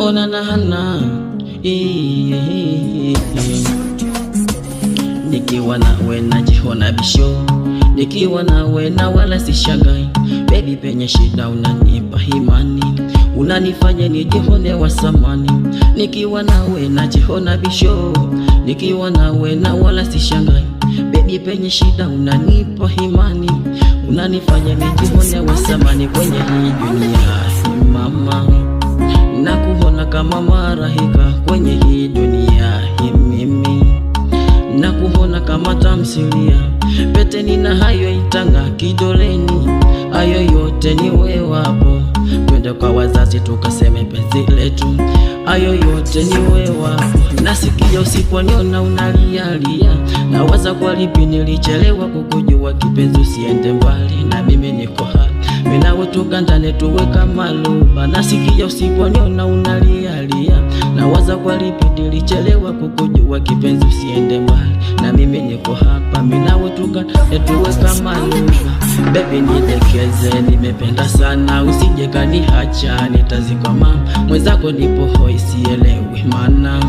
ona na hana nikiwa nawe najiona bisho, nikiwa nawe na wala sishangai. Baby penye shida unanipa imani, unanifanya nijione wa samani. Nikiwa nawe najiona bisho, nikiwa nawe na wala sishangai. Baby penye shida unanipa imani, unanifanya nijione wa samani. Kwenye hii dunia mama, nakuona kama marahika. Kwenye hii dunia mimi nakuona kama tamthilia. Pete nina hayo itanga kidoleni, hayo yote ni wewe wapo. Twende kwa wazazi tukaseme penzi letu, hayo yote ni wewe wapo. Nasikia usiponiona unalialia, nawaza kwa lipi nilichelewa kukujua kipenzi. Usiende mbali na mimi niko hapa, mimi nawe tugandane tuwe kama luba. Nasikia usiponiona unalialia, nawaza kwa lipi nilichelewa kukujua kipenzi. Usiende mbali na mimi niko hapa, mimi nawe tugandane tuwe kama luba. Baby nidekeze, nimependa sana, usije kaniacha nitazikwa mama. Mwenzako nipo hoi sielewi maana,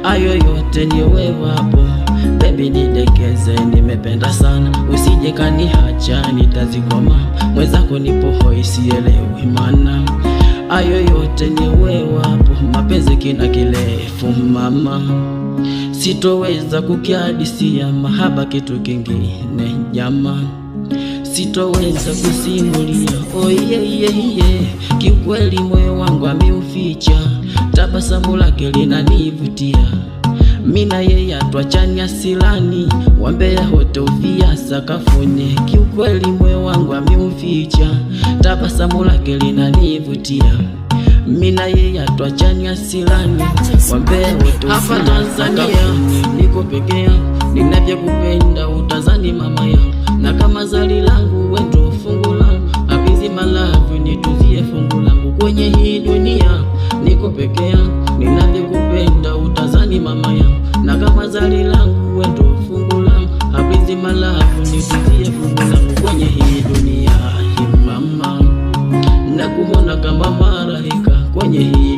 hayo yote ni wewe wapo. Baby nidekeze, nimependa sana, usije kaniacha nitazikwa mama. Mwenzako nipo hoi sielewi maana, hayo yote ni wewe wapo. Mapenzi kina kirefu mama, sitoweza kukiadisia. Mahaba kitu kingine jama, sitoweza kusimulia. Oh yeah. Kiukweli moyo wangu ameuficha, tabasamu lake linanivutia. Mina yeye atuachani asilani, wambea hote uvia sakafuni. Kiukweli moyo wangu ameuficha, tabasamu lake linanivutia. Mina yeye atuachani asilani, wambea hote uvia sakafuni. Niko peke yangu, ninavyokupenda utazani mama yangu, na kama zali langu wendo fungu langu. Abizi malavu nituzie fungu langu. Kwenye hii dunia niko peke yangu, ninavyokupenda utazani mama yangu, na kama zali langu wendo fungu langu. Abizi malavu nituzie fungu langu. Kwenye hii dunia mama, nakuona kama marahika. Kwenye hii